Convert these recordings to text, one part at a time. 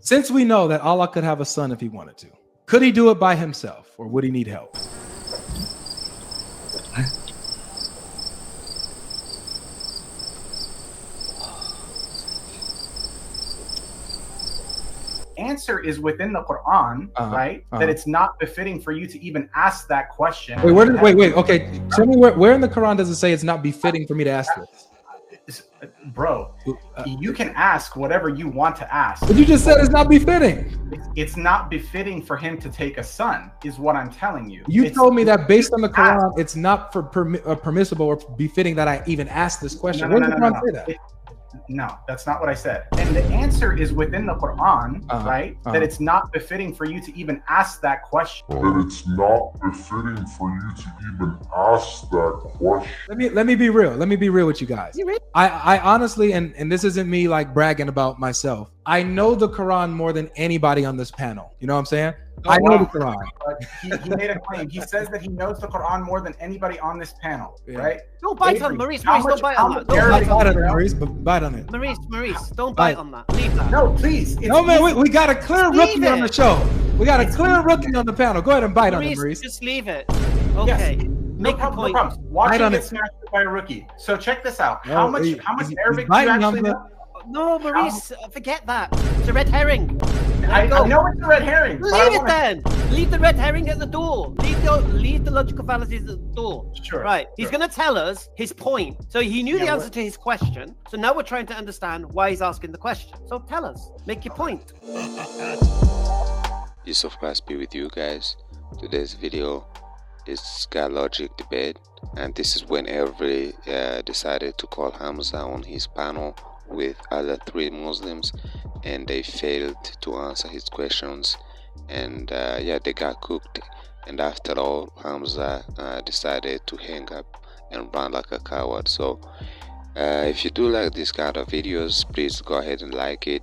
Since we know that Allah could have a son if he wanted to, could he do it by himself or would he need help? Answer is within the Quran, right? That it's not befitting for you to even ask that question. Wait. Okay, tell me where in the Quran does it say it's not befitting for me to ask this? Bro, you can ask whatever you want to ask. But you just said it's not befitting. It's not befitting for him to take a son, is what I'm telling you. You told me that based on the Quran, it's not for permissible or befitting that I even ask this question. Where does the Quran say that? No, that's not what I said. And the answer is within the Quran, right? That it's not befitting for you to even ask that question. That it's not befitting for you to even ask that question. Let me be real. Let me be real with you guys. I honestly, and this isn't me like bragging about myself, I know the Quran more than anybody on this panel. You know what I'm saying? I know the Quran. He made a claim. He says that he knows the Quran more than anybody on this panel, right? Don't bite on Maurice. Don't bite on that. Don't bite on it, Maurice. Bite on it. Maurice, don't bite on that. Leave that. No, please. No, man, we got a clear rookie on the show. We got a clear rookie on the panel. Go ahead and bite on it, Maurice. Just leave it. Okay. Yes. Make a point. No problem. Watch him get smashed by a rookie. So check this out. How much Arabic do you actually know? No, Maurice, forget that. It's a red herring. I know it's a red herring. Leave it then. Leave the red herring at the door. Leave the logical fallacies at the door. Sure. Right. He's going to tell us his point. So he knew the answer to his question. So now we're trying to understand why he's asking the question. So tell us. Make your point. Peace of Christ be with you guys. Today's video is Godlogic debate, and this is when every decided to call Hamza on his panel with other 3 Muslims, and they failed to answer his questions, and they got cooked. And after all, Hamza decided to hang up and run like a coward. So if you do like this kind of videos, please go ahead and like it,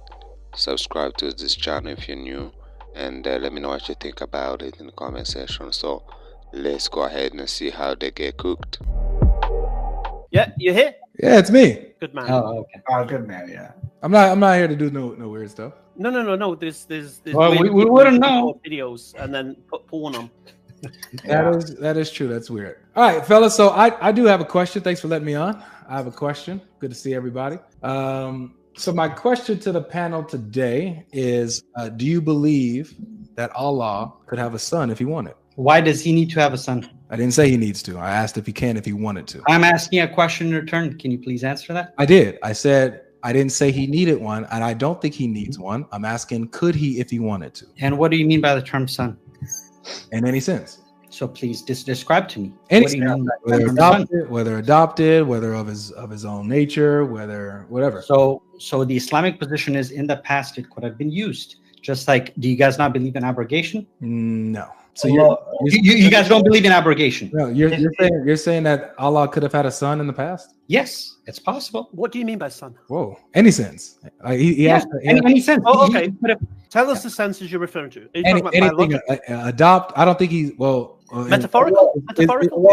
subscribe to this channel if you're new, and let me know what you think about it in the comment section. So let's go ahead and see how they get cooked. Yeah, you here? Yeah, it's me. Good man. Oh, okay. Oh, good man. Yeah. I'm not here to do no weird stuff. No. There's well, we wouldn't know videos and then put porn on. That is true. That's weird. All right, fellas. So I do have a question. Thanks for letting me on. I have a question. Good to see everybody. So my question to the panel today is: do you believe that Allah could have a son if he wanted? Why does he need to have a son? I didn't say he needs to. I asked if he can, if he wanted to. I'm asking a question in return. Can you please answer that? I did. I said I didn't say he needed one, and I don't think he needs one. I'm asking, could he if he wanted to? And what do you mean by the term son? In any sense. So please describe to me. Any sense, whether adopted, whether of his own nature, whatever. So the Islamic position is in the past it could have been used. Just like, do you guys not believe in abrogation? No. So you guys don't believe in abrogation? No, you're saying that Allah could have had a son in the past? Yes, it's possible. What do you mean by son? Whoa, any sense? Any sense? Oh, okay. Tell us the senses you're referring to. Are you talking about anything adopt? I don't think he's metaphorical. Metaphorical.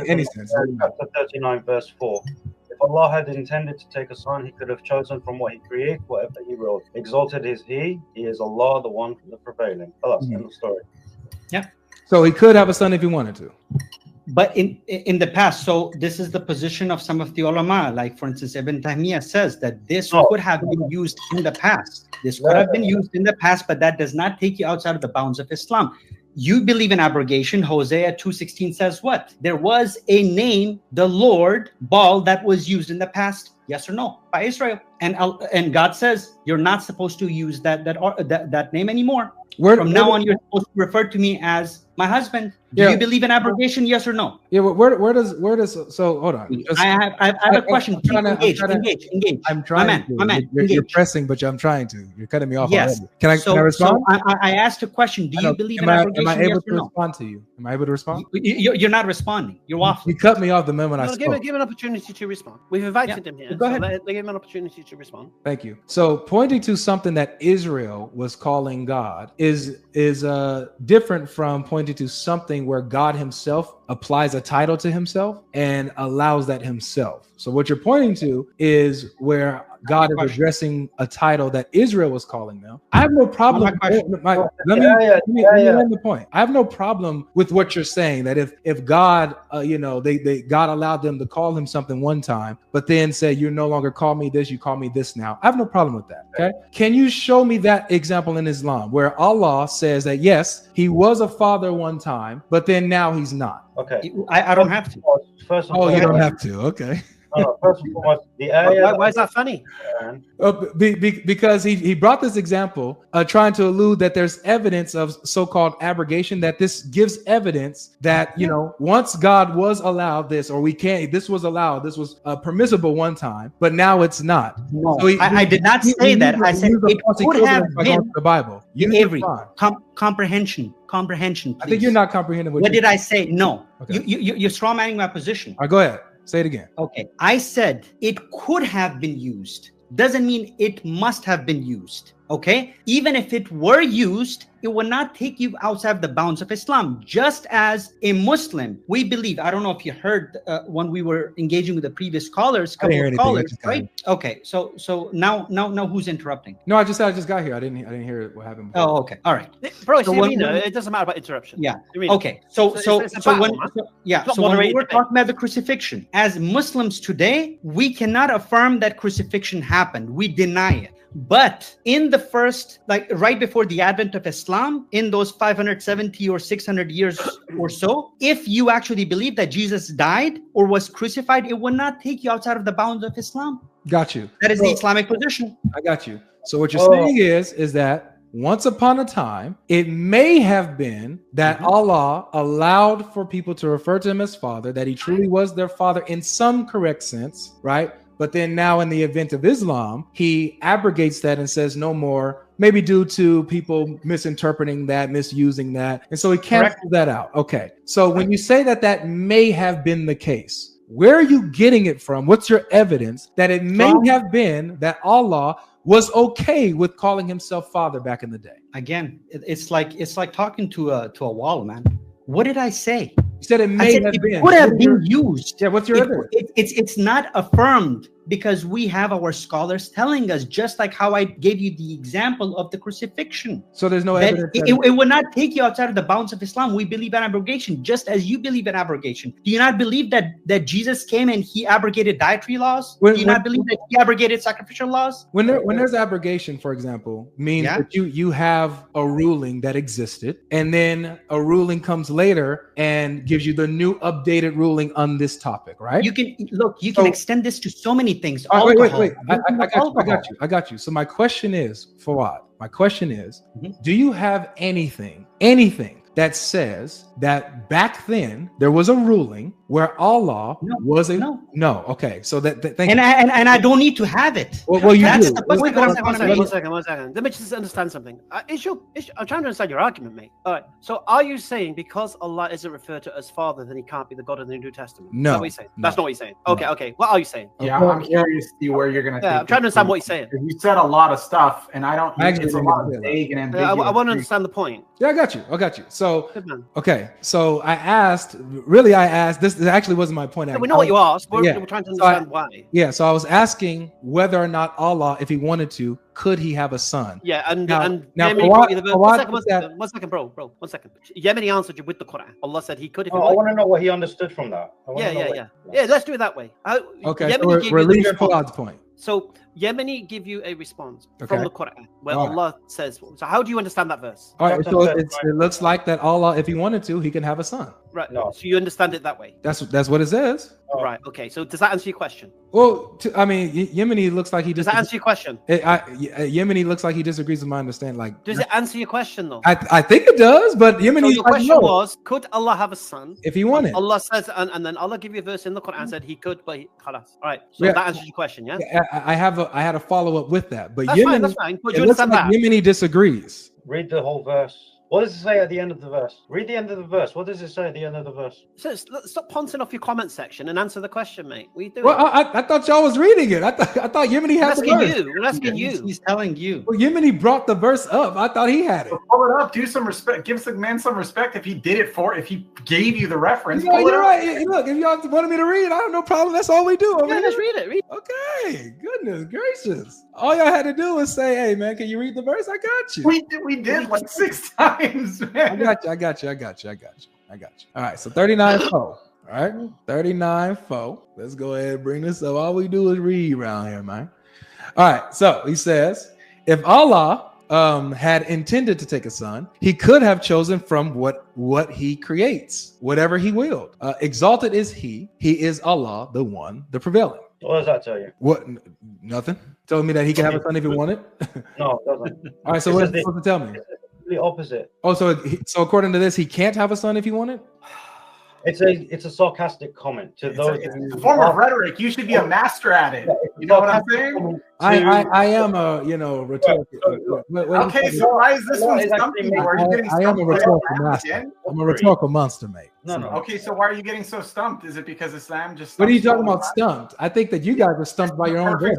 Any sense? Chapter 39, verse 4. If Allah had intended to take a son, he could have chosen from what he created, whatever he wrote. Exalted is he is Allah, the one, the prevailing. End of story. Yeah. So he could have a son if he wanted to. But in the past, so this is the position of some of the ulama. Like, for instance, Ibn Taymiyyah says that this could have been used in the past. This could have been used in the past, but that does not take you outside of the bounds of Islam. You believe in abrogation. Hosea 2:16 says what? There was a name, the Lord, Baal, that was used in the past. Yes or no? By Israel. And God says you're not supposed to use that name anymore. From now on, you're supposed to refer to me as my husband. Do you believe in abrogation? Yes or no? Yeah. Where does so hold on? I have a question. Engage. I'm trying. You're pressing, but I'm trying to. You're cutting me off already. Can I respond? So I asked a question. Do you believe in abrogation? Am I able to respond to you? Am I able to respond? You're not responding. You're waffling. You cut me off the moment I spoke. Give an opportunity to respond. We've invited him here. Go ahead. So give him an opportunity to respond. Thank you. So pointing to something that Israel was calling God is different from pointing to something where God himself applies a title to himself and allows that himself. So what you're pointing to is where God is addressing a title that Israel was calling them. I have no problem. Let me end the point. I have no problem with what you're saying, that if God, God allowed them to call him something one time, but then said, you no longer call me this, you call me this now. I have no problem with that. Okay. Can you show me that example in Islam where Allah says that, yes, he was a father one time, but then now he's not? Okay. I don't have to. First you don't have to. Okay. First and foremost, the ayah. Why is that funny? Because he brought this example, trying to allude that there's evidence of so-called abrogation, that this gives evidence that, once God was allowed this, or this was allowed, this was permissible one time, but now it's not. No, so I did not say that. I said it could have been the Bible. Comprehension, please. I think you're not comprehending what did I say? No. Okay. You're strawmanning my position. All right, go ahead. Say it again. Okay. I said it could have been used. Doesn't mean it must have been used. Okay. Even if it were used, it will not take you outside the bounds of Islam. Just as a Muslim, we believe, I don't know if you heard when we were engaging with the previous callers, right? Okay. So now who's interrupting? No, I just got here. I didn't hear what happened before. Oh, okay. All right. Bro, it doesn't matter about interruption. Yeah. Okay. So when we were talking about the crucifixion, as Muslims today, we cannot affirm that crucifixion happened. We deny it. But in the first, right before the advent of Islam, in those 570 or 600 years or so, if you actually believe that Jesus died or was crucified, it will not take you outside of the bounds of Islam. Got you. That is the Islamic position. I got you. So what you're saying is that once upon a time, it may have been that Allah allowed for people to refer to him as father, that he truly was their father in some correct sense, right? But then now in the event of Islam, he abrogates that and says no more, maybe due to people misinterpreting that, misusing that. And so he cancels that out. Okay. So when you say that may have been the case, where are you getting it from? What's your evidence that it may have been that Allah was okay with calling himself father back in the day? Again, it's like talking to a wall, man. What did I say? You said it may have been. It could have been used. Yeah, what's your evidence? It's not affirmed because we have our scholars telling us, just like how I gave you the example of the crucifixion. So there's no evidence. It will not take you outside of the bounds of Islam. We believe in abrogation, just as you believe in abrogation. Do you not believe that Jesus came and he abrogated dietary laws? Do you not believe that he abrogated sacrificial laws? When there's abrogation, for example, means that you have a ruling that existed, and then a ruling comes later and gives you the new updated ruling on this topic, right? You can extend this to so many things. Wait. I got you. So my question is, Fawad, do you have anything that says that back then there was a ruling where Allah was a no. Okay, so thank you. And I don't need to have it. Well, you do. One second. Let me just understand something. I'm trying to understand your argument, mate. All right. So are you saying because Allah isn't referred to as Father, then he can't be the God of the New Testament? No. Is that what you're saying? That's not what you're saying. Okay. What are you saying? Yeah, I'm curious to see where you're gonna. Yeah, I'm trying to understand what you're saying. You said a lot of stuff, and I don't. It's a lot of vague and ambiguous. I want to understand the point. Yeah, I got you. So okay. So I asked. This actually wasn't my point. Yeah, we know what you asked. We're trying to understand why. Yeah. So I was asking whether or not Allah, if he wanted to, could he have a son? Yeah, and one second, bro. 1 second. Yemeni answered you with the Quran. Allah said he could. If he I want to know what he understood from that. Yeah. Let's do it that way. Okay. So release Fawad's point. So Yemeni give you a response from the Quran where Allah says. So how do you understand that verse? All right. So it looks like that Allah, if he wanted to, he can have a son. Right. No. So you understand it that way. That's what it says. Right. Okay. So does that answer your question? Well, Yemeni looks like he does that answer your question? Yemeni looks like he disagrees with my understanding. Like, does it answer your question though? I think it does, but Yemeni. So your question was, could Allah have a son if he wanted? Allah says, and then Allah give you a verse in the Quran said he could, but khalas. All right. So that answers your question, yeah? I had a follow up with that, but that's fine. But you it looks like Yemeni disagrees. Read the whole verse. What does it say at the end of the verse? Read the end of the verse. What does it say at the end of the verse? So stop ponting off your comment section and answer the question, mate. What are you doing? Well, I thought y'all was reading it. I thought Yemeni had the verse. We're asking you. He's telling you. Well, Yemeni brought the verse up. I thought he had it. So pull it up. Do some respect. Give the man some respect if he did it if he gave you the reference. Yeah, you're right. Look, if y'all wanted me to read, I have no problem. That's all we do. Yeah, just read it. Okay. Goodness gracious. All y'all had to do was say, "Hey, man, can you read the verse?" I got you. We did like 6 times, man. I got you. All right, so 39-4. All right, 39-4. Let's go ahead and bring this up. All we do is read around here, man. All right, so he says, if Allah had intended to take a son, he could have chosen from what he creates, whatever he willed. Exalted is he. He is Allah, the one, the prevailing. What does that tell you? What? Nothing. Telling me that he can have a son if he wanted. No, it doesn't. All right, so what is it supposed to tell me? The opposite. Oh, so according to this, he can't have a son if he wanted? It's a sarcastic comment to those. It's a form of rhetoric. You should be a master at it. You know what I'm saying? I am a rhetorical. Okay, so why is this one stumping you? Are you getting stumped? I am a rhetorical master. I'm a rhetorical monster, mate. No. Okay, so why are you getting so stumped? Is it because Islam just? What are you talking about stumped? I think that you guys are stumped by your own verse.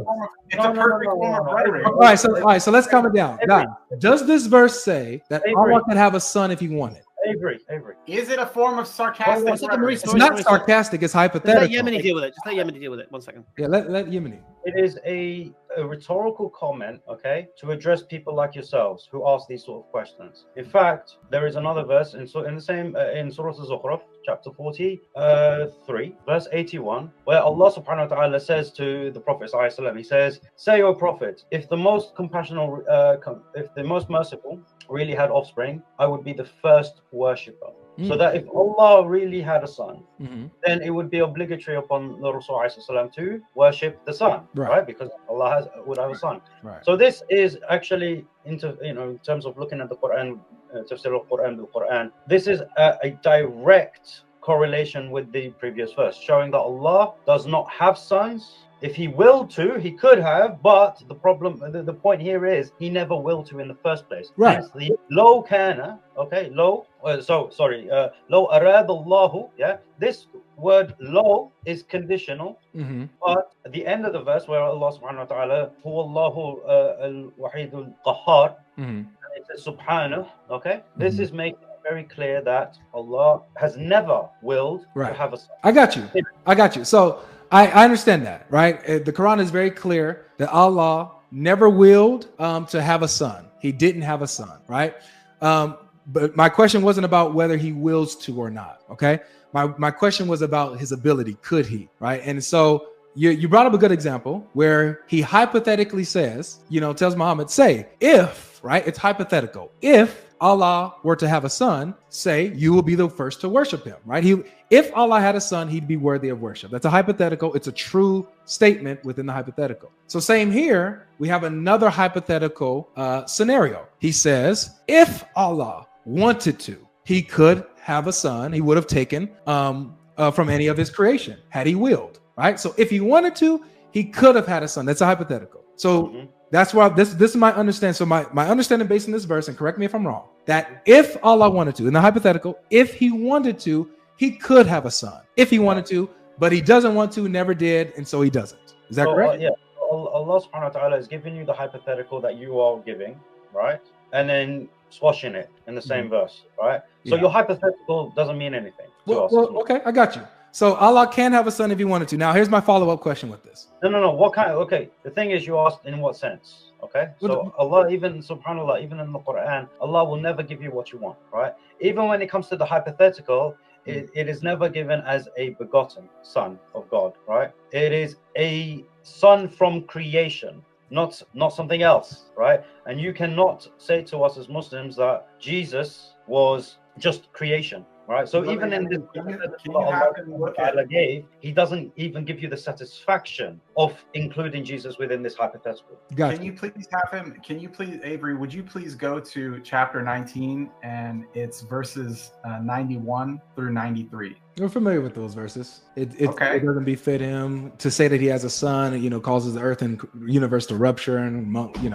It's a perfect form of rhetoric. All right, so let's calm it down. Now, does this verse say that Allah can have a son if he wanted? Avery. Is it a form of sarcastic? It's not sarcastic. It's hypothetical. Just let Yemeni deal with it. Just let Yemeni deal with it. 1 second. Yeah, let Yemeni. It is a rhetorical comment, okay, to address people like yourselves who ask these sort of questions. In fact, there is another verse in the same in Surah Al-Zukhruf, chapter 43, verse 81, where Allah subhanahu wa ta'ala says to the Prophet sallallahu alaihi wasallam, he says, "Say, O Prophet, if the most compassionate, if the most merciful really had offspring, I would be the first worshipper." So that if Allah really had a son, then it would be obligatory upon the Rasul to worship the son, right? Because Allah would have a son. Right. So this is actually in terms of looking at the Quran, tafsir al-Quran bil Quran, this is a direct correlation with the previous verse, showing that Allah does not have sons. If he willed to, he could have, but the problem, the point here is he never willed to in the first place. Right. Hence the low kana, okay, low. Low arad Allahu. Yeah, this word low is conditional, but at the end of the verse where Allah subhanahu wa ta'ala, huwa Allahu al-wahid al-qahhar, it says subhanahu. Okay, this is making it very clear that Allah has never willed to have a son. I got you. So I understand that, right? The Quran is very clear that Allah never willed to have a son. He didn't have a son, right? But my question wasn't about whether he wills to or not, okay? My question was about his ability. Could he, right? And so you brought up a good example where he hypothetically says, tells Muhammad, say, if, right? It's hypothetical. If Allah were to have a son, say, you will be the first to worship him, right? If Allah had a son, he'd be worthy of worship. That's a hypothetical. It's a true statement within the hypothetical. So same here, we have another hypothetical scenario. He says, if Allah wanted to, he could have a son. He would have taken from any of his creation, had he willed, right? So if he wanted to, he could have had a son. That's a hypothetical. So that's why this is my understanding. So my understanding based on this verse, and correct me if I'm wrong, that if Allah wanted to, in the hypothetical, if he wanted to, he could have a son if he wanted to, but he doesn't want to, never did, and so he doesn't. Is that correct? Yeah. Allah subhanahu wa ta'ala is giving you the hypothetical that you are giving, right? And then swashing it in the same verse, right? So your hypothetical doesn't mean anything to us. Okay, I got you. So Allah can have a son if he wanted to. Now, here's my follow-up question with this. No. What kind of, okay, the thing is, you asked in what sense, okay? So Allah, even subhanAllah, even in the Quran, Allah will never give you what you want, right? Even when it comes to the hypothetical, it is never given as a begotten son of God, right? It is a son from creation, not something else, right? And you cannot say to us as Muslims that Jesus was just creation. Right, so even in this Allah gave, he doesn't even give you the satisfaction of including Jesus within this hypothetical. Gotcha. Can you please have him? Can you please, Avery? Would you please go to chapter 19 and it's verses 91 through 93? We're familiar with those verses. It doesn't befit him to say that he has a son, and causes the earth and universe to rupture, and right. He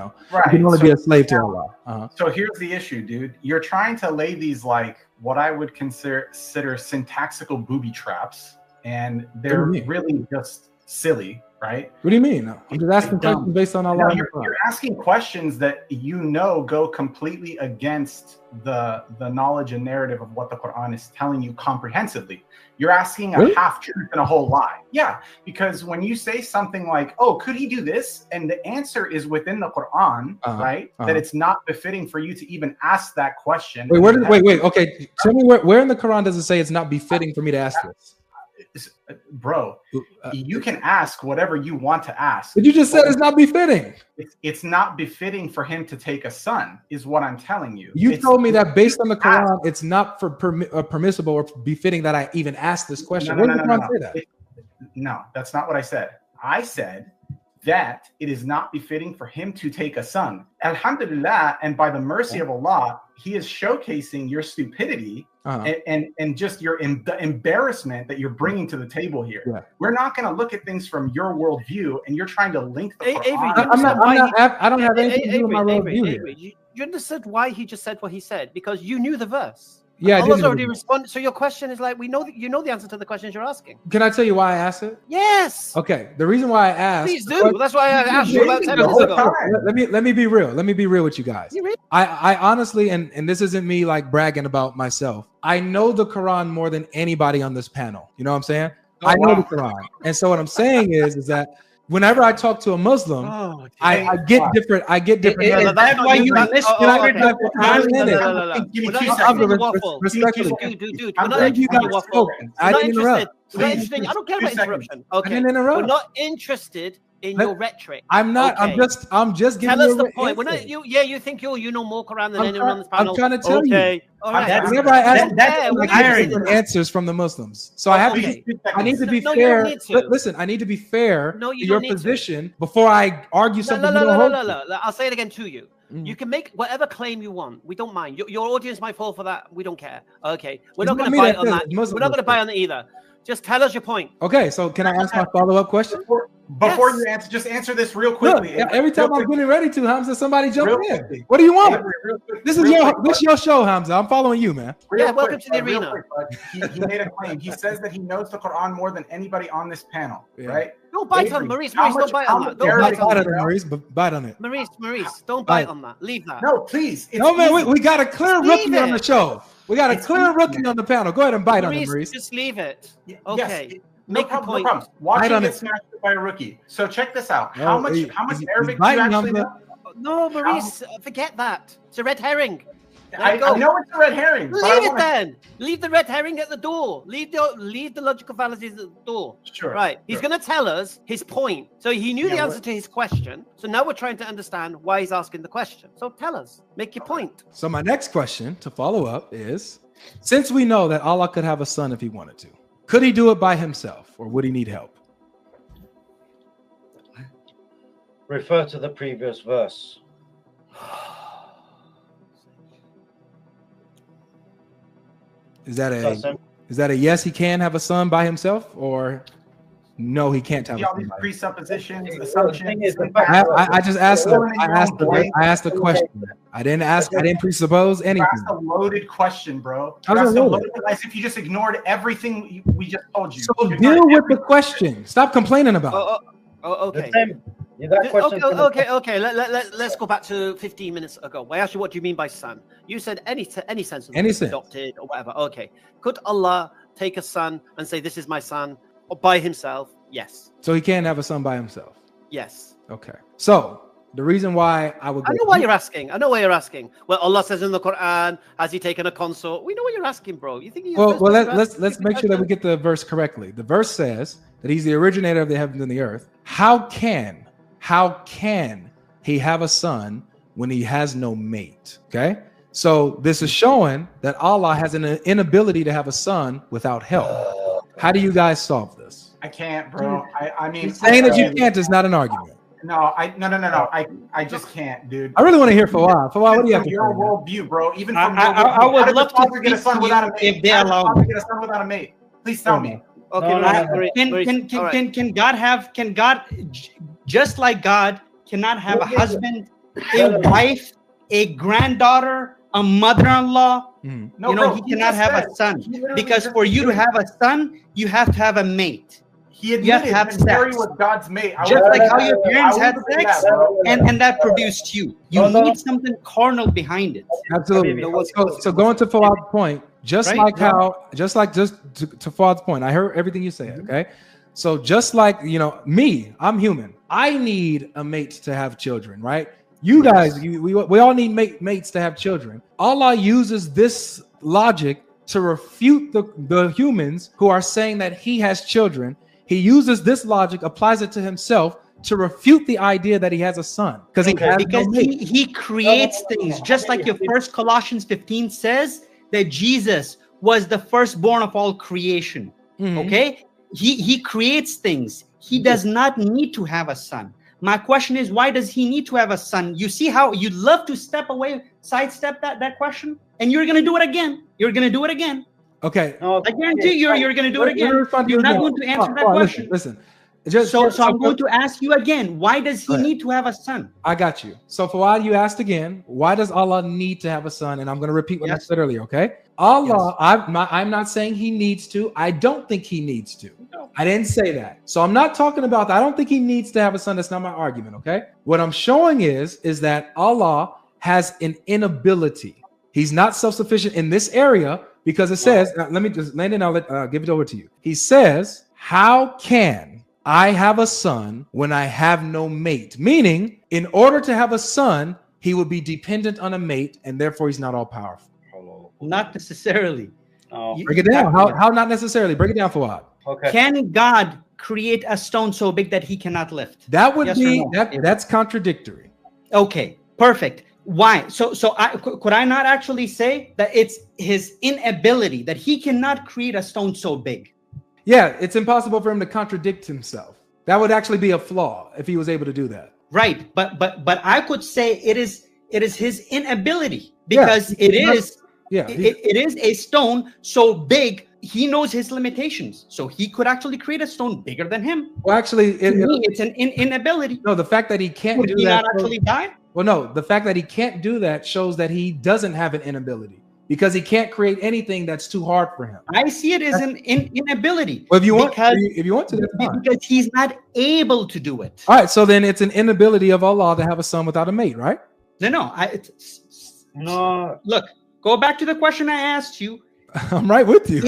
can only be a slave to Allah. So here's the issue, dude. You're trying to lay these like what I would consider syntaxical booby traps, and they're really just silly, right? What do you mean? I'm just asking questions based on Allah. You're asking questions that go completely against the knowledge and narrative of what the Quran is telling you comprehensively. You're asking a half truth and a whole lie. Yeah, because when you say something like, "Oh, could he do this?" and the answer is within the Quran, right? That it's not befitting for you to even ask that question. Wait. Okay, tell me where in the Quran does it say it's not befitting for me to ask this? Bro, you can ask whatever you want to ask. But you just said it's not befitting. It's not befitting for him to take a son, is what I'm telling you. You told me that based on the Quran, it's not for permissible or befitting that I even ask this question. No, that's not what I said. I said that it is not befitting for him to take a son. Alhamdulillah, and by the mercy of Allah, he is showcasing your stupidity and just the embarrassment that you're bringing to the table here. Yeah. We're not going to look at things from your worldview, and you're trying to link the Quran. I don't have anything to do with my worldview here. You understood why he just said what he said, because you knew the verse. Yeah, Allah's already responded. So your question is like, we know that you know the answer to the questions you're asking. Can I tell you why I asked it? Yes. Okay. The reason why I asked. Please do. That's why I asked you about 10 minutes ago. Let me be real. Let me be real with you guys. I honestly, and this isn't me like bragging about myself. I know the Quran more than anybody on this panel. You know what I'm saying? I know the Quran. And so what I'm saying is that whenever I talk to a Muslim, I get different. That's why you I don't care about interruption. Okay, we're not interested in your rhetoric. I'm not. Okay. I'm just giving you the point. We're not. You think you know more Quran than anyone on this panel. I'm trying to tell you. All right. Whenever I ask, that's answers from the Muslims. So I have to. I need to be fair. Listen, I need to be fair to your position before I argue something. I'll say it again to you. You can make whatever claim you want. We don't mind. Your audience might fall for that. We don't care. Okay, we're not going to bite on that. We're not going to bite on it either. Just tell us your point. Okay, so can I ask my follow-up question? Before you answer, just answer this real quickly. Look, every time I'm getting ready to, Hamza, somebody jump in. What do you want? This is your show, Hamza. I'm following you, man. Welcome to the arena. He made a claim. He says that he knows the Quran more than anybody on this panel, right? Don't bite on Maurice. Don't bite on that. Don't bite on it, Maurice. Bite on it. Maurice, don't bite on that. Leave that. No, please. No, man. We got a clear rookie on the show. We got a clear rookie on the panel. Go ahead and bite on it, Maurice. Just leave it. Okay. Make a point. Watch him get smashed by a rookie. So check this out. How much Arabic do you actually know? No, Maurice, forget that. It's a red herring. I know it's a red herring. Leave it then. Leave the red herring at the door. Leave the logical fallacies at the door. Sure. Right. He's going to tell us his point. So he knew the answer to his question. So now we're trying to understand why he's asking the question. So tell us. Make your point. So my next question to follow up is, since we know that Allah could have a son if he wanted to, could he do it by himself, or would he need help? Refer to the previous verse. Is that a yes, he can have a son by himself, or no, he can't have a son? Presuppositions, assumptions. I just asked. I asked the question. I didn't presuppose anything. That's a loaded question, bro. That's as if you just ignored everything we just told you. So deal with the question. Stop complaining about it. Okay. Okay. Let's go back to 15 minutes ago. I asked you, what do you mean by son? You said any sense of adopted or whatever. Okay. Could Allah take a son and say, this is my son, or by himself? Yes. So he can't have a son by himself? Yes. Okay. So the reason why I know why you're asking. Well, Allah says in the Quran, has he taken a consort? We know what you're asking, bro. You think let's make sure that we get the verse correctly. The verse says that he's the originator of the heavens and the earth. How can he have a son when he has no mate? Okay. So this is showing that Allah has an inability to have a son without help. How do you guys solve this? I can't, bro. I mean, saying that you can't is not an argument. No. I just can't, dude. I really want to hear Fawad. Fawad, what do you have to say? Your worldview, bro. Even from I would love to get a son without a mate. if they allow me. Get a son without a mate. Please tell me. Okay. Can God just like God cannot have a husband, a wife, a granddaughter, a mother-in-law? No, bro, he cannot have a son, because for you to have a son, you have to have a mate. He admitted that Mary was God's mate. Just like how your parents had sex, and that produced you. You need something carnal behind it. Absolutely. So going to Fawad's point, just to Fawad's point, I heard everything you said. Okay, so just like me, I'm human. I need a mate to have children, right? You guys, we all need mates to have children. Allah uses this logic to refute the humans who are saying that he has children. He uses this logic, applies it to himself to refute the idea that he has a son, because he creates things, just like your first Colossians 15 says that Jesus was the firstborn of all creation. Okay, he creates things. He does not need to have a son. My question is, why does he need to have a son? You see how you love to sidestep that question, and you're going to do it again. You're going to do it again. Okay. I guarantee you're going to do it again. You're not going to answer that question. Listen. So I'm going to ask you again. Why does he need to have a son? I got you. So Fawad, you asked again, why does Allah need to have a son? And I'm going to repeat what I said earlier, okay? Allah, I'm not saying he needs to. I don't think he needs to. I didn't say that. So I'm not talking about that. I don't think he needs to have a son. That's not my argument, okay? What I'm showing is that Allah has an inability. He's not self-sufficient in this area, because it says, let me just, Landon, I'll give it over to you. He says, how can I have a son when I have no mate? Meaning, in order to have a son, he would be dependent on a mate, and therefore he's not all powerful. Not necessarily. Break it down. How not necessarily? Break it down for what? Okay. Can God create a stone so big that he cannot lift? That would be that's contradictory. Okay, perfect. Why? So could I not actually say that it's his inability, that he cannot create a stone so big? Yeah, it's impossible for him to contradict himself. That would actually be a flaw if he was able to do that. Right, but I could say it is his inability, because it is a stone so big. He knows his limitations, so he could actually create a stone bigger than him. Well, actually, it's an inability. No, the fact that he can't would do he that. Not actually die? Well, no, the fact that he can't do that shows that he doesn't have an inability, because he can't create anything that's too hard for him. I see it as an inability. Well, if you want to, that's fine. Because he's not able to do it. All right, so then it's an inability of Allah to have a son without a mate, right? No. Look, go back to the question I asked you. I'm right with you.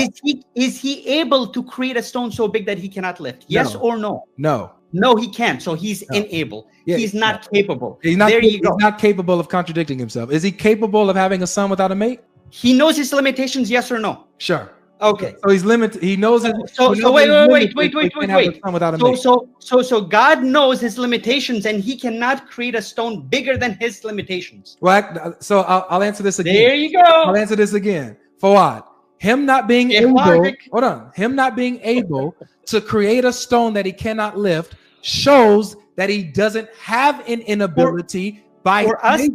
Is he able to create a stone so big that he cannot lift? Yes or no? No, he can't. So he's unable. Yeah, he's not capable. He's not capable of contradicting himself. Is he capable of having a son without a mate? He knows his limitations, yes or no? Sure. Okay. So he's limited. He knows it. So God knows his limitations, and he cannot create a stone bigger than his limitations. Well, so I'll answer this again. There you go. I'll answer this again. Fawad, him not being able to create a stone that he cannot lift shows that he doesn't have an inability by nature, because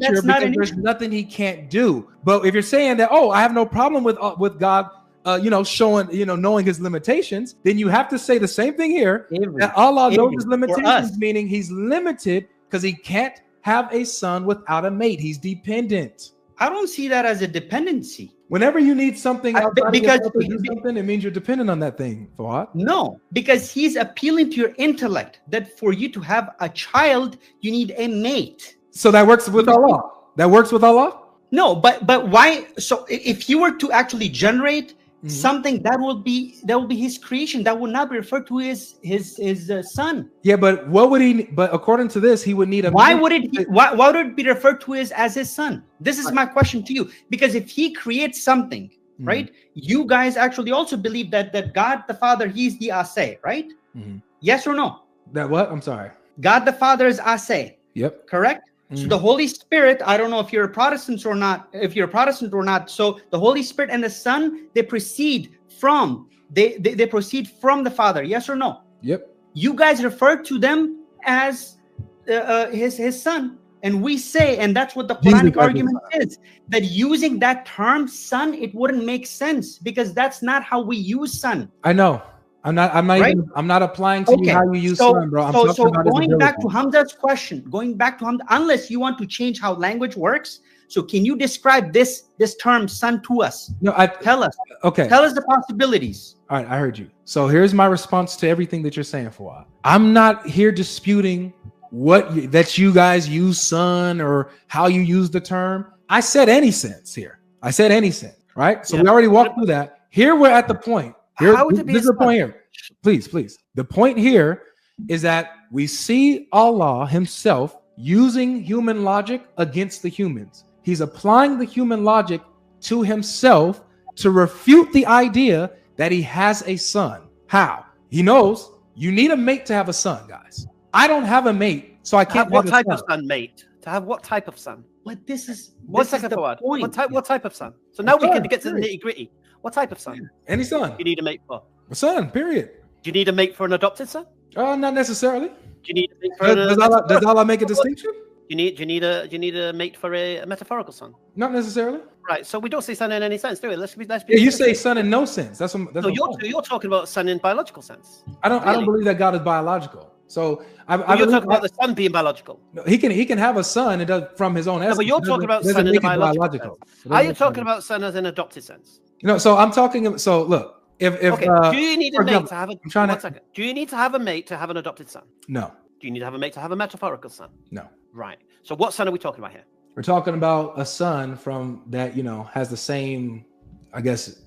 there's nothing he can't do. But if you're saying that, I have no problem with God, knowing his limitations, then you have to say the same thing here. That Allah knows his limitations, meaning he's limited because he can't have a son without a mate. He's dependent. I don't see that as a dependency. Whenever you need something because to do something, it means you're dependent on that thing. For what? No, because he's appealing to your intellect that for you to have a child, you need a mate. So that works with Allah. That works with Allah? No, but why? So if you were to actually generate something, that will be his creation. That would not be referred to as his son. Yeah, but what would he? But according to this, he would need a. Why would it be referred to as his son? This is my question to you. Because if he creates something, right? You guys actually also believe that God the Father, he's the Asay, right? Yes or no? That what? I'm sorry. God the Father is Asay. Yep. Correct. So the Holy Spirit, I don't know if you're a Protestant or not. So the Holy Spirit and the Son, they proceed from the Father. Yes or no? Yep. You guys refer to them as his son. And we say, and that's what the Quranic argument is, that using that term son, it wouldn't make sense because that's not how we use son. I know. I'm not applying to you how you use son, bro. So going back to Hamza's question, unless you want to change how language works, so can you describe this term son to us? No, tell us. Okay. Tell us the possibilities. All right, I heard you. So here's my response to everything that you're saying, Fawad. I'm not here disputing that you guys use son or how you use the term. I said any sense here. I said any sense, right? So we already walked through that. Here we're at the point. Here, this is the point here. Please. The point here is that we see Allah himself using human logic against the humans. He's applying the human logic to himself to refute the idea that he has a son. How? He knows you need a mate to have a son, guys. I don't have a mate, so I can't. What type of son, mate? To have what type of son? But this is what type of son? So now we can get to the nitty gritty. What type of son? Any son. You need a mate for? A son, period. Do you need a mate for an adopted son? Not necessarily. Do you need a mate for does Allah make a distinction? Do you need a mate for a metaphorical son? Not necessarily. Right. So we don't say son in any sense, do we? Let's be you say son in no sense. That's what you're talking about son in biological sense. I don't believe that God is biological. So you're talking about the son being biological. No, he can have a son from his own essence. But you're talking about son in a biological sense. Are you talking about son as an adopted sense? So I'm talking. So look, if do you need a mate to have do you need to have a mate to have an adopted son? No. Do you need to have a mate to have a metaphorical son? No. Right. So what son are we talking about here? We're talking about a son from that has the same, I guess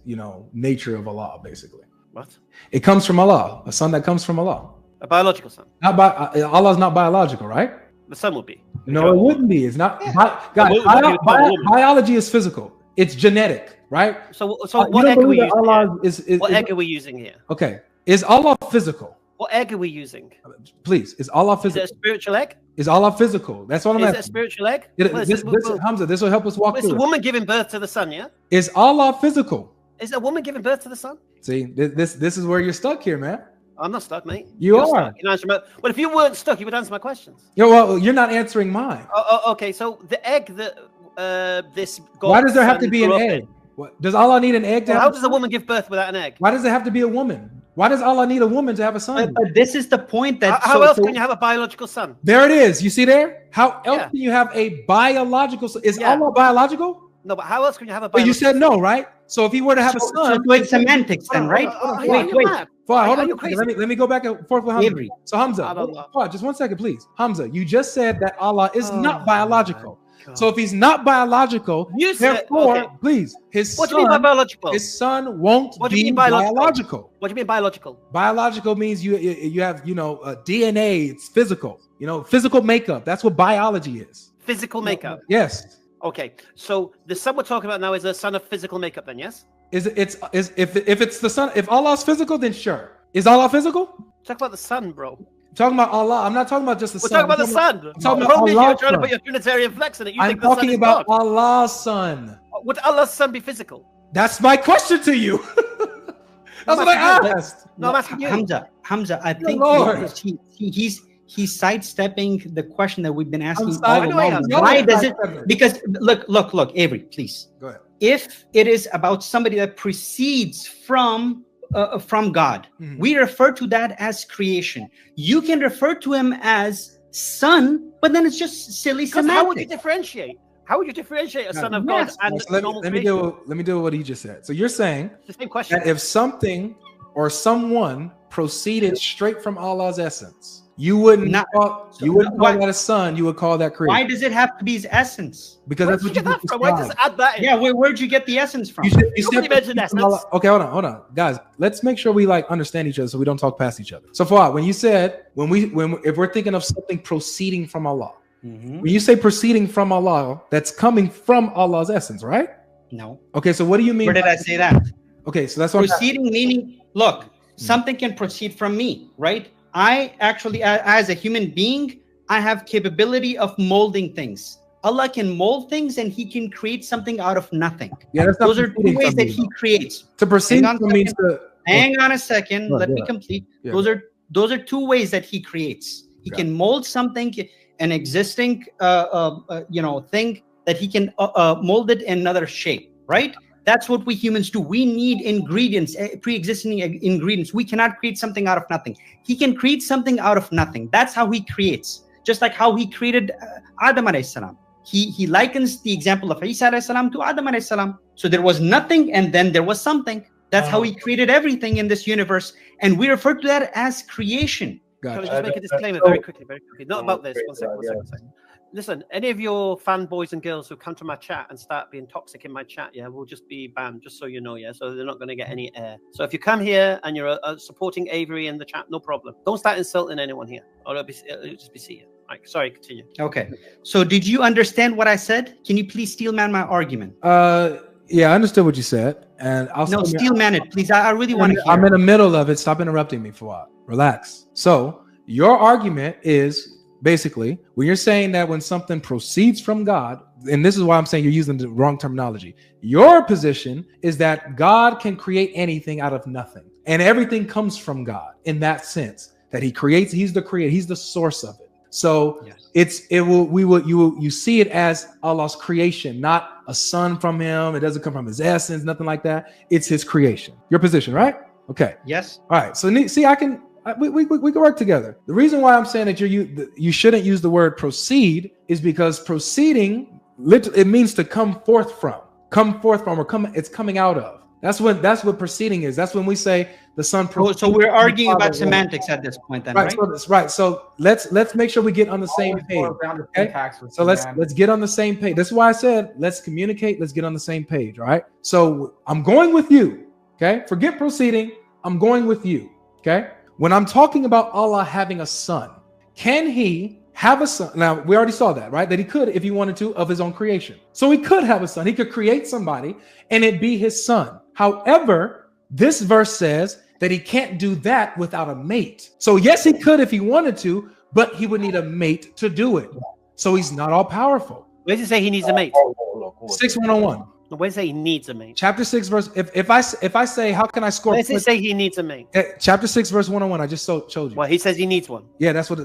nature of Allah, basically. What? It comes from Allah. A son that comes from Allah. A biological son. Allah's not biological, right? The son would be. No, it wouldn't be. It's not. Biology is physical. It's genetic, right? So what egg are we using? What egg are we using here? Okay. Is Allah physical? What egg are we using? Please, is Allah physical? Is it a spiritual egg? Is Allah physical? That's what I'm asking. Is it a spiritual egg? Hamza, this will help us walk through. It's a woman giving birth to the son, yeah? Is Allah physical? Is a woman giving birth to the son? See, this is where you're stuck here, man. I'm not stuck, mate. You're are. Well, if you weren't stuck, you would answer my questions. Yeah, well, you're not answering mine. Okay. So the egg that this God. Why does there have to be an egg? Does Allah need an egg? How does a woman give birth without an egg? Why does it have to be a woman? Why does Allah need a woman to have a son? But this is the point that. How else can you have a biological son? There it is. You see there? How else can you have a biological son? Is Allah biological? No, but how else can you have a biological son? You said no, right? So if he were to have a son. So it's semantics then, right? Wait. Hold on. Let me go back and forth with Hamza. So Hamza, just 1 second, please. Hamza, you just said that Allah is not biological. So if he's not biological, please, his what do you mean by biological? His son won't be biological. What do you mean biological? Biological means you have DNA. It's physical. Physical makeup. That's what biology is. Physical makeup. Yes. Okay. So the son we're talking about now is a son of physical makeup. Then yes. If it's the son, if Allah's physical, then sure. Is Allah physical? Talk about the son, bro. I'm talking about Allah. I'm not talking about just the son. We're talking about the son. I'm talking about Allah's you're trying to put your Trinitarian flex in it. I'm talking about Allah's son. Would Allah's son be physical? That's my question to you. That's what I asked. No, I'm asking you. Hamza, I think he's sidestepping the question that we've been asking all along. Why does it? Because look, Avery, please. Go ahead. If it is about somebody that precedes from God, we refer to that as creation. You can refer to him as son, but then it's just silly semantics. How would you differentiate? How would you differentiate a son of God and normal creation? Let me do what he just said. So you're saying the same question. That if something or someone proceeded straight from Allah's essence, you wouldn't call that a son. You would call that creation. Why does it have to be his essence? Because that's what you get from. Why just add that in? Yeah, where'd you get the essence from? Nobody mentioned essence. Okay, hold on, guys. Let's make sure we understand each other so we don't talk past each other. So Fawad, when you said if we're thinking of something proceeding from Allah, when you say proceeding from Allah, that's coming from Allah's essence, right? No. Okay, so what do you mean? Where did I say that? Okay, so that's what proceeding meaning. Look, something can proceed from me, right? I actually, as a human being, I have capability of molding things. Allah can mold things and he can create something out of nothing. Yeah, those are two ways that he creates. To proceed means to hang on a second. Let me complete. Yeah. Those are two ways that he creates. He can mold something, an existing thing, that he can mold it in another shape, right? That's what we humans do. We need ingredients, pre-existing ingredients. We cannot create something out of nothing. He can create something out of nothing. That's how he creates. Just like how he created Adam alayhi salam. He likens the example of Isa alayhi salam to Adam alayhi salam. So there was nothing and then there was something. That's how he created everything in this universe. And we refer to that as creation. Can I just make a disclaimer very quickly? Not about this. One second. Listen, any of your fanboys and girls who come to my chat and start being toxic in my chat, will just be banned, just so you know, so they're not going to get any air. So if you come here and you're supporting Avery in the chat, no problem. Don't start insulting anyone here, or it'll just be seeing. Right, sorry, continue. Okay. So did you understand what I said? Can you please steel man my argument? Yeah, I understood what you said. And I'll steel man it, please. I really want to hear. I'm in the middle of it. Stop interrupting me for a while. Relax. So your argument is basically when you're saying that when something proceeds from God, and this is why I'm saying you're using the wrong terminology. Your position is that God can create anything out of nothing, and everything comes from God in that sense that He creates. He's the creator. He's the source of it. So you see it as Allah's creation, not a son from Him. It doesn't come from His essence, nothing like that. It's His creation. Your position, right? Okay. Yes. All right. So see, we can work together. The reason why I'm saying that you shouldn't use the word proceed is because proceeding, it means to come forth from, it's coming out of. That's what proceeding is. That's when we say the son. So we're arguing about semantics at this point, then, right? So that's right. So let's make sure we get on the same page. Okay? So let's get on the same page. That's why I said let's communicate. Let's get on the same page. All right. So I'm going with you. Okay. Forget proceeding. I'm going with you. Okay. When I'm talking about Allah having a son, can He have a son? Now, we already saw that, right? That He could, if He wanted to, of His own creation. So He could have a son. He could create somebody and it be His son. However, this verse says that He can't do that without a mate. So yes, He could if He wanted to, but He would need a mate to do it. So He's not all powerful. Where does it say He needs a mate? 6:101. Where does it say He needs a mate? Chapter 6 verse. If I say how can I score? Where does it say He needs a mate? Chapter 6 verse 101. I just showed you. Well, He says He needs one. Yeah, that's what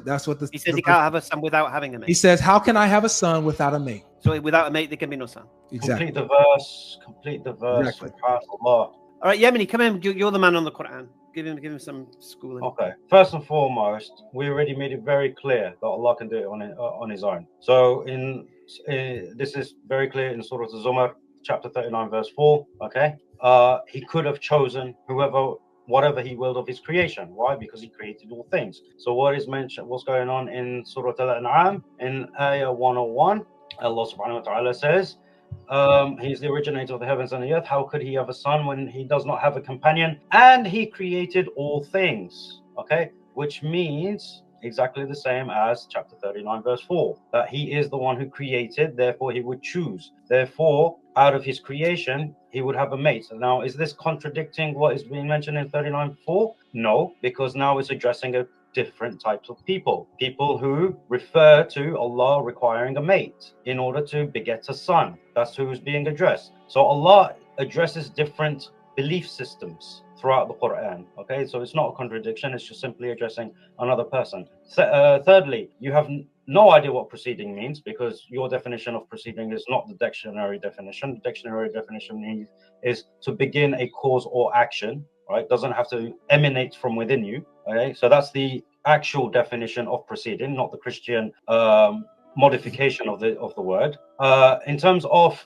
He says He can't have a son without having a mate. He says, how can I have a son without a mate? So without a mate, there can be no son. Exactly. Complete the verse. Exactly. All right, Yemeni, come in. You're the man on the Quran. Give him some schooling. Okay. First and foremost, we already made it very clear that Allah can do it on His own. So this is very clear in Surah Az-Zumar, chapter 39, verse 4. Okay. He could have chosen whatever He willed of His creation. Why? Because He created all things. So what's going on in Surah Al-An'am in Ayah 101? Allah subhanahu wa ta'ala says, He's the originator of the heavens and the earth. How could He have a son when He does not have a companion? And He created all things. Okay, which means exactly the same as chapter 39, verse 4, that He is the one who created, therefore He would choose. Therefore, out of His creation, He would have a mate. Now, is this contradicting what is being mentioned in 39:4? No, because now it's addressing a different types of people who refer to Allah requiring a mate in order to beget a son. That's who's being addressed. So Allah addresses different belief systems throughout the Quran. Okay, so it's not a contradiction, it's just simply addressing another person. Thirdly, you have no idea what proceeding means, because your definition of proceeding is not the dictionary definition. The dictionary definition is to begin a cause or action, right? Doesn't have to emanate from within you. Okay, so that's the actual definition of proceeding, not the Christian modification of the word. In terms of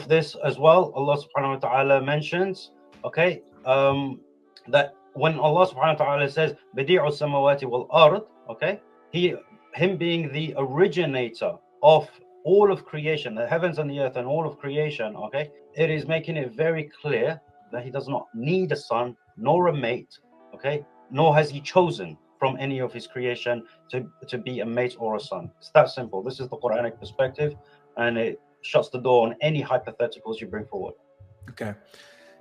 this as well, Allah subhanahu wa ta'ala mentions, okay, that when Allah subhanahu wa ta'ala says Badi'u samawati wal ard, okay, him being the originator of all of creation, the heavens and the earth and all of creation, okay, it is making it very clear that He does not need a son nor a mate, okay, nor has He chosen from any of His creation to be a mate or a son. It's that simple. This is the Quranic perspective, and it shuts the door on any hypotheticals you bring forward. Okay.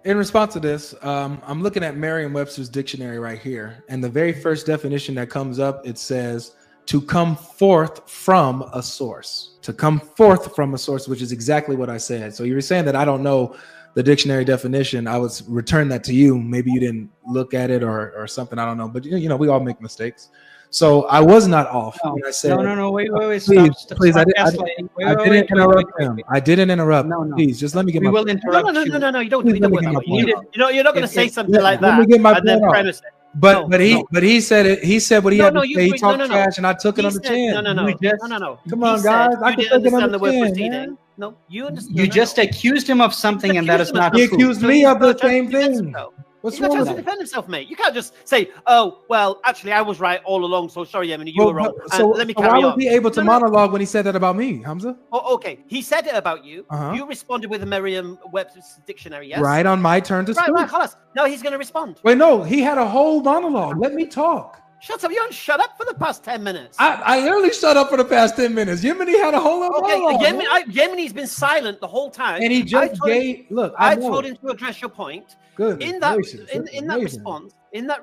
In response to this, I'm looking at Merriam-Webster's dictionary right here, and the very first definition that comes up, it says to come forth from a source. To come forth from a source, which is exactly what I said. So you were saying that I don't know the dictionary definition. I would return that to you. Maybe you didn't look at it or something. I don't know. But you know, we all make mistakes. So I was not off when I said no. Wait. Please, stop, please. stop I didn't interrupt him. I didn't interrupt. No. Please, just let me get We my. will interrupt. No. You don't. Please You don't let me worry get about my it. You're not going to say something like let that. me get my and then point off. premise it. But he said it. He said what he had to say. He talked trash, and I took it on the chin. No. Come on, guys. I can take it on the chin, proceeding. No, you understand. You just accused him of something, and that is not He true. accused me of the same thing. What's He's got a wrong chance with to that? defend himself, mate. You can't just say, "Oh, well, actually, I was right all along." So sorry, Yemeni, you were wrong. So Let me carry why on. was he able to monologue when he said that about me, Hamza? Oh, okay. He said it about you. Uh-huh. You responded with a Merriam-Webster's dictionary, yes? Right on my turn to speak. Right, خلاص. Now he's going to respond. Wait, no, he had a whole monologue. Let me talk. Shut up. You haven't shut up for the past 10 minutes. I literally shut up for the past 10 minutes. Yemeni had a whole monologue. Yemeni's been silent the whole time. And he just gave, look, I told him to address your point. Good. In that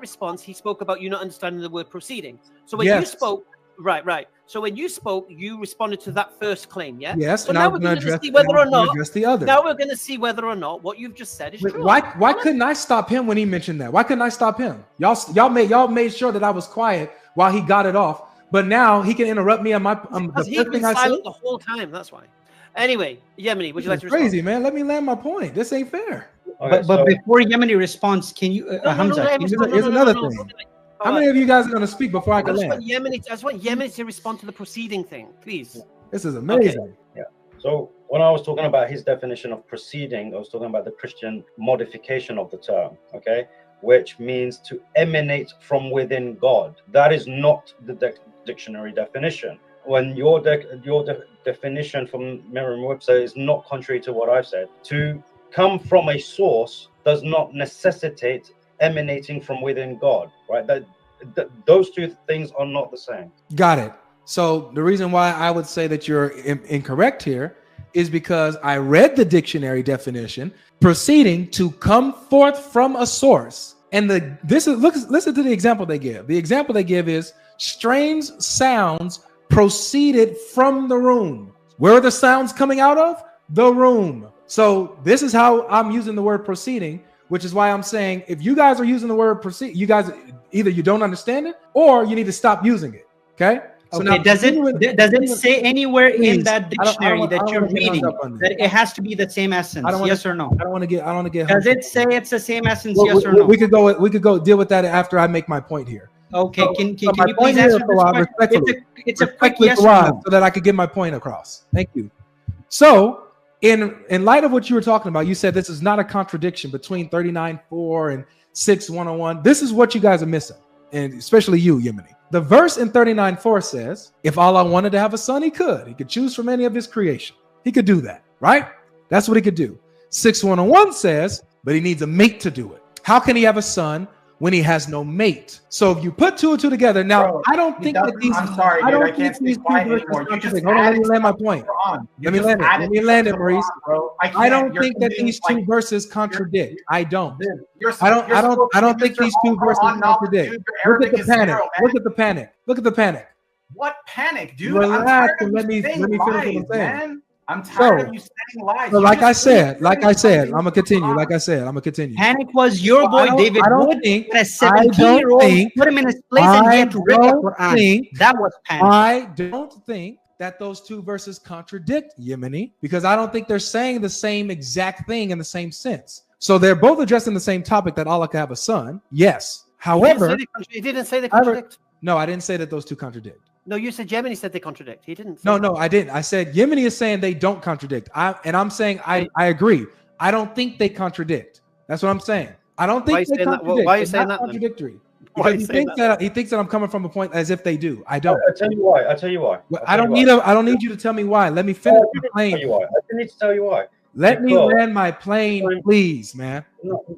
response, he spoke about you not understanding the word proceeding. So when you spoke, right. So when you spoke, you responded to that first claim, yeah? Yes. So now we're going to see whether or not. The other. Now we're going to see whether or not what you've just said is true. Why couldn't I stop him when he mentioned that? Why couldn't I stop him? Y'all made sure that I was quiet while he got it off. But now he can interrupt me on my. He's been silent the whole time. That's why. Anyway, Yemeni, would you like to respond? Crazy, man. Let me land my point. This ain't fair. Okay, but before Yemeni responds, can you, Hamza? Here's another thing. How many of you guys are going to speak before I can land? I just want Yemeni to respond to the proceeding thing, please. This is amazing. Okay. Yeah. So when I was talking about his definition of proceeding, I was talking about the Christian modification of the term, okay, which means to emanate from within God. That is not the dictionary definition. When your definition from Merriam-Webster is not contrary to what I've said. To come from a source does not necessitate emanating from within God, right? Those two things are not the same. Got it. So the reason why I would say that you're incorrect here is because I read the dictionary definition, proceeding to come forth from a source. And listen to the example they give. The example they give is strange sounds proceeded from the room. Where are the sounds coming out of? The room. So this is how I'm using the word proceeding, which is why I'm saying if you guys are using the word proceed, you guys either you don't understand it or you need to stop using it. Okay. So okay. Now, does it say anywhere in that dictionary that you're reading that it has to be the same essence? Yes or no? I don't want to get. Does it say it's the same essence? Yes or no? We could go deal with that after I make my point here. Okay, can you please answer this question? It's a quick yes or no. So that I could get my point across. Thank you. So, in light of what you were talking about, you said this is not a contradiction between 39:4 and 6:101. This is what you guys are missing, and especially you, Yemeni. The verse in 39:4 says, if Allah wanted to have a son, he could. He could choose from any of his creation. He could do that, right? That's what he could do. 6:101 says, but he needs a mate to do it. How can he have a son when he has no mate? So if you put two and two together, now bro, I don't think that these. I'm sorry, dude, I can't speak quiet anymore. Hold on, let me land my point. Let me land it, Maurice. I don't think that these two verses contradict. I don't. I don't think these two verses contradict. Look at the panic. Look at the panic. Look at the panic. What panic, dude? Relax and let me finish what I'm saying. I'm tired of you saying lies. So like I said, I'm gonna continue. Panic was your boy David Wood. A 17-year-old put him in his place and he had to read the Quran. That was panic. I don't think that those two verses contradict, Yemeni, because I don't think they're saying the same exact thing in the same sense. So they're both addressing the same topic, that Allah can have a son. Yes. However, he didn't say they contradict. No, I didn't say that those two contradict. No, you said Yemeni said they contradict. He didn't. No, I didn't. I said Yemeni is saying they don't contradict. I'm saying I agree. I don't think they contradict. That's what I'm saying. I don't think they contradict. Why are you saying that? Contradictory. Because he thinks that I'm coming from a point as if they do. I don't. I'll tell you why. I don't need you to tell me why. Let me finish my plane. I didn't need to tell you why. Let me land my plane, please, man.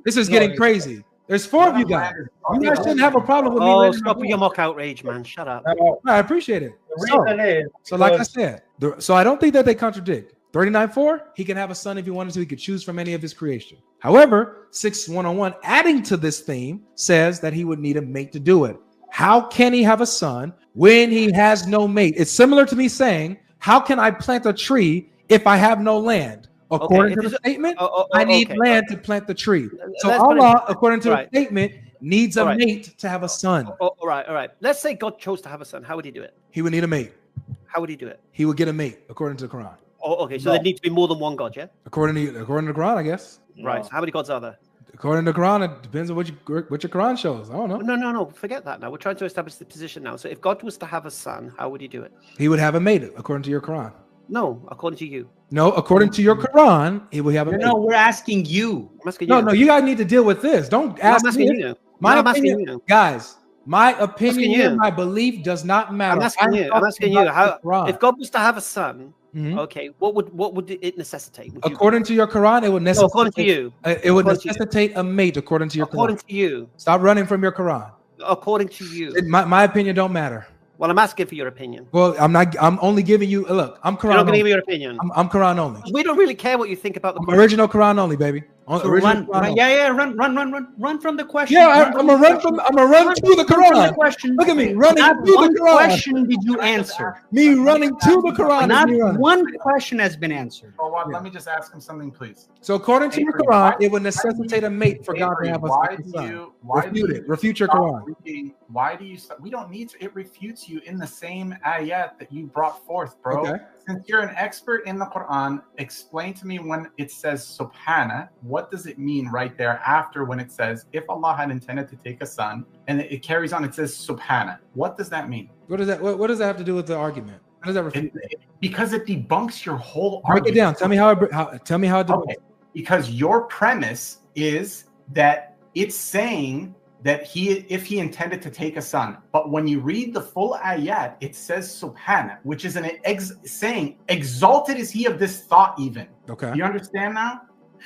This is getting crazy. There's four of you guys. You guys shouldn't have a problem with me. Oh, stop with your mock outrage, man. Shut up. I appreciate it. The reason is so like I said, so I don't think that they contradict. 39:4, he can have a son if he wanted to. He could choose from any of his creation. However, 6:101, adding to this theme, says that he would need a mate to do it. How can he have a son when he has no mate. It's similar to me saying, how can I plant a tree if I have no land? According to the statement, I need land to plant the tree. So Allah, according to the statement, needs a mate to have a son. All right. Let's say God chose to have a son. How would he do it? He would need a mate. How would he do it? He would get a mate, according to the Quran. Oh, okay. So there needs to be more than one God, yeah? According to the Quran, I guess. Right. So how many gods are there? According to the Quran, it depends on what your Quran shows. I don't know. No. Forget that now. We're trying to establish the position now. So if God was to have a son, how would he do it? He would have a mate, according to your Quran. No, according to you. No, according to your Quran, he will have a mate. No, we're asking you. I'm asking you. No, you guys need to deal with this. Don't ask me. My opinion, guys. My opinion and my belief does not matter. I'm asking you. How, if God was to have a son, okay, what would it necessitate? According to your Quran, it would necessitate. According to you, it would necessitate a mate. According to your Quran. According to you. Stop running from your Quran. According to you. My opinion don't matter. Well, I'm asking for your opinion. Well, I'm not. I'm only giving you. Look, I'm Quran. You're not going to give me your opinion. I'm Quran only. We don't really care what you think about the Quran. Original Quran only, baby. So run from the question. Yeah, I'm gonna run to the Quran. Look at me running to the Quran. What question did you answer? Me running to the Quran. Not one question has been answered. Let me just ask him something, please. So according to your Quran, it would necessitate a mate for God to have a son. Refute your Quran. Why do you? We don't need to. It refutes you in the same ayat that you brought forth, bro. Okay. Since you're an expert in the Quran, explain to me when it says subhana, what does it mean right there after when it says, if Allah had intended to take a son, and it carries on, it says subhana. What does that mean? What does that have to do with the argument? How does that refute? Because it debunks your whole argument. Break it down. Tell me how it debunks. Okay. Because your premise is that it's saying that if he intended to take a son, but when you read the full ayat, it says subhana, which is saying exalted is he of this thought even. Okay. You understand now?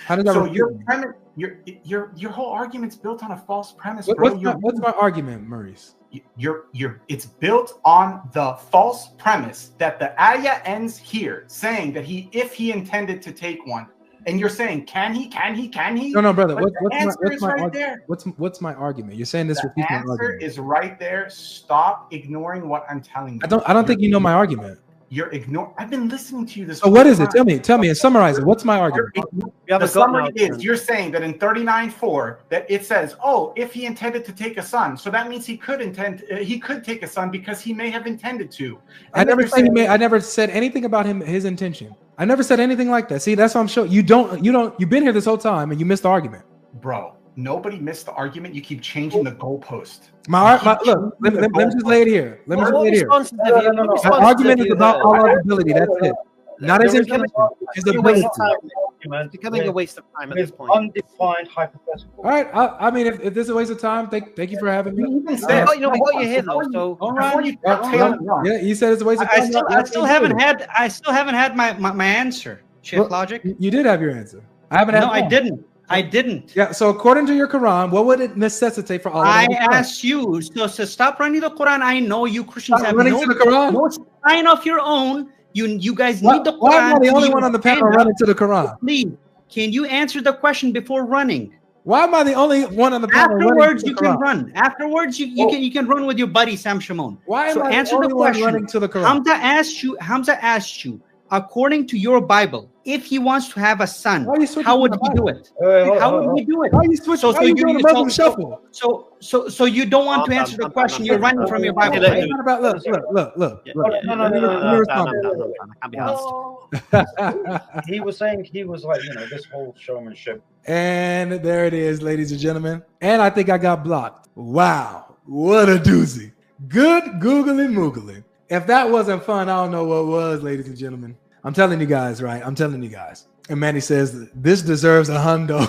How does that so your premise, your whole argument's built on a false premise, bro. What's my argument, Maurice? It's built on the false premise that the ayah ends here saying that if he intended to take one. And you're saying, can he? No, brother. What's my argument? You're saying this refutes my argument. The answer is right there. Stop ignoring what I'm telling you. I don't think you know my argument. You're ignoring. I've been listening to you this. So what is it? Tell me and summarize it. What's my argument? The summary is you're saying that in 39:4 that it says, if he intended to take a son, so that means he could take a son because he may have intended to. I never said anything about his intention. I never said anything like that. See, that's what I'm showing. You've been here this whole time and you missed the argument. Bro, nobody missed the argument. You keep changing the goalpost. Look, let me just lay it here. My argument is about Allah's ability. That's it. Not his intelligence. His ability. It's becoming a waste of time at this point. Undefined hypothetical. All right. I mean, if this is a waste of time, thank you for having me. You got your head though. So all right. Yeah, you said it's a waste of time. I still haven't had my answer. Logic. You did have your answer. I haven't had. No, I didn't. Yeah. So according to your Quran, what would it necessitate for Allah? I asked you. So stop running the Quran. I know you Christians have no sign of your own. You guys need the Quran. Why am I the only one on the panel running to the Quran? Please, can you answer the question before running? Why am I the only one on the panel? Afterwards, you can run. Afterwards, you can run with your buddy samshamoun. Why am I the only one running to the Quran? Hamza asked you, according to your Bible, if he wants to have a son, how would he do it? How would he do it? Why are you switching? Why are you doing a Muslim shuffle? So you don't want to answer the question. You're running from your Bible. Right? Look. He was saying he was like, this whole showmanship. And there it is, ladies and gentlemen. And I think I got blocked. Wow, what a doozy. Good googly moogly. If that wasn't fun, I don't know what was, ladies and gentlemen. I'm telling you guys, right? I'm telling you guys. And Manny says, this deserves a hundo.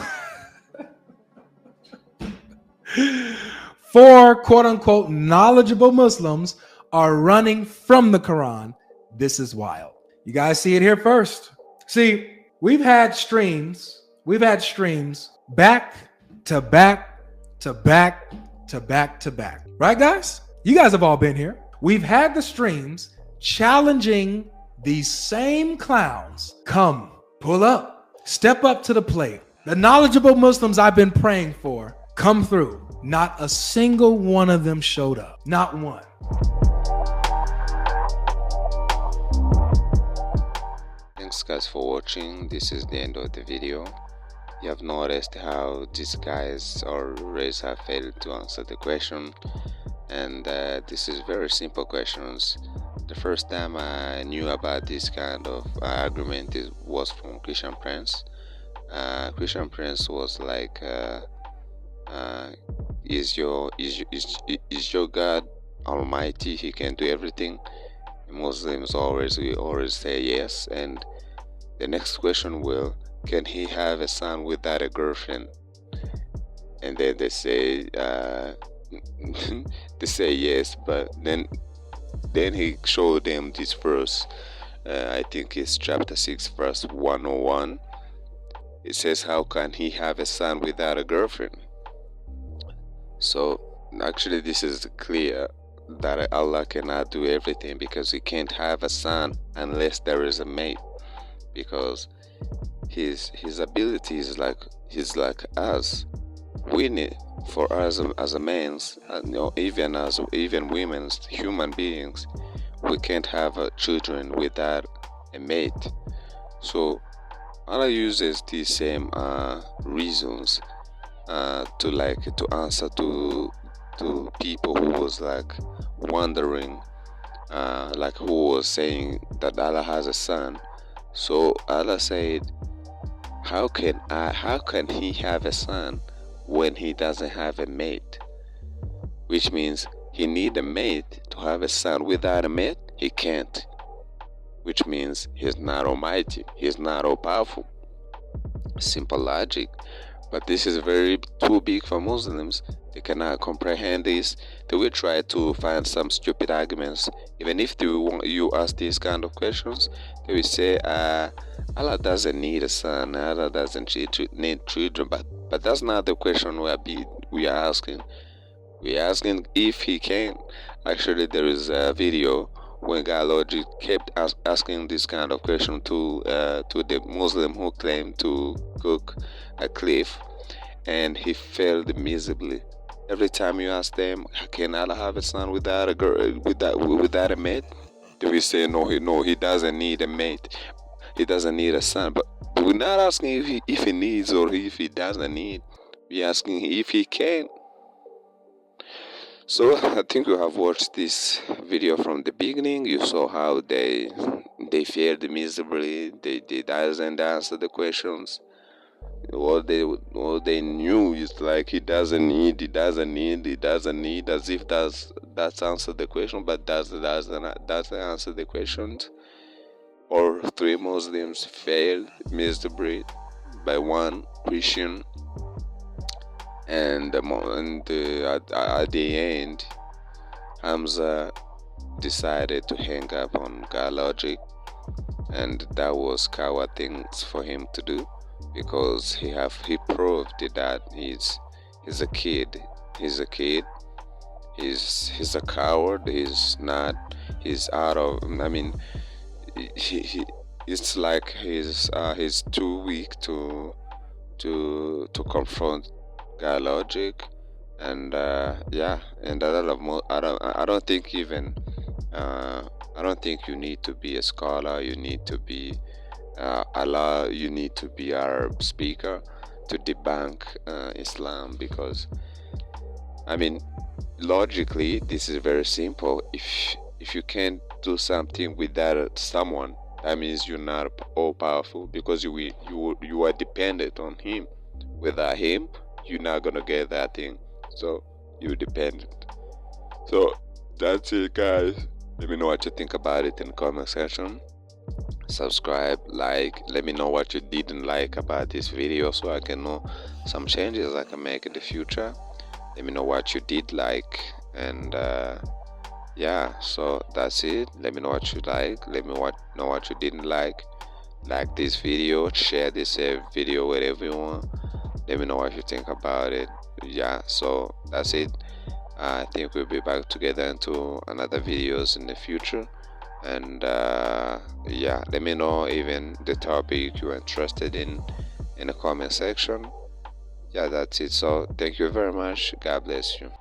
4 quote-unquote knowledgeable Muslims are running from the Quran. This is wild. You guys see it here first. See, we've had streams back to back to back to back to back. Right, guys? You guys have all been here. We've had the streams challenging these same clowns. Come, pull up, step up to the plate. The knowledgeable Muslims I've been praying for, come through. Not a single one of them showed up. Not one. guys for watching. This is the end of the video. You have noticed how these guys always have failed to answer the question, and this is very simple questions. The first time I knew about this kind of argument was from Christian Prince. Christian Prince was like, is your God Almighty? He can do everything. Muslims always say yes, and the next question will, can he have a son without a girlfriend? And then they say yes, but then he showed them this verse. I think it's chapter 6 verse 101. It says, how can he have a son without a girlfriend? So actually this is clear that Allah cannot do everything, because he can't have a son unless there is a mate, because his ability is like us. We need, for us as a man's, even women's, human beings, we can't have children without a mate. So Allah uses these same reasons to answer to people who was like wondering, like who was saying that Allah has a son. So Allah said, how can he have a son when he doesn't have a mate? Which means he need a mate to have a son. Without a mate, he can't. Which means he's not almighty, he's not all powerful. Simple logic. But this is very too big for Muslims. They cannot comprehend this. They will try to find some stupid arguments. Even if you ask these kind of questions, they will say, Allah doesn't need a son, Allah doesn't need children. But that's not the question we are asking. We are asking if he can. Actually, there is a video when Godlogic kept asking this kind of question to the Muslim who claimed to cook a cliff, and he failed miserably. Every time you ask them, can Allah have a son without a girl, without a mate? They will say no, he doesn't need a mate. He doesn't need a son. But we're not asking if he needs or if he doesn't need. We're asking if he can. So I think you have watched this video from the beginning. You saw how they failed miserably. They doesn't answer the questions. What they knew is like he doesn't need, as if that's answer the question, but doesn't answer the questions. Or 3 Muslims failed miserably by 1 Christian. And at the end, Hamza decided to hang up on Godlogic, and that was coward things for him to do, because he proved that he's a kid. He's a kid. He's a coward. He's out of. I mean, it's like he's too weak to confront Godlogic, and and a lot of more. I don't think even I don't think you need to be a scholar. You need to be you need to be Arab speaker to debunk Islam, because I mean, logically this is very simple. If you can't do something without someone, that means you're not all powerful, because you are dependent on him. Without him, you're not gonna get that thing, so you're dependent. So that's it, guys. Let me know what you think about it in the comment section. Subscribe, like, let me know what you didn't like about this video, so I can know some changes I can make in the future. Let me know what you did like, and yeah, so that's it. Let me know what you like, let me know what you didn't like this video, share this video wherever you want. Let me know what you think about it. Yeah, so that's it. I think we'll be back together into another videos in the future, and yeah, let me know even the topic you're interested in the comment section. Yeah, that's it. So thank you very much. God bless you.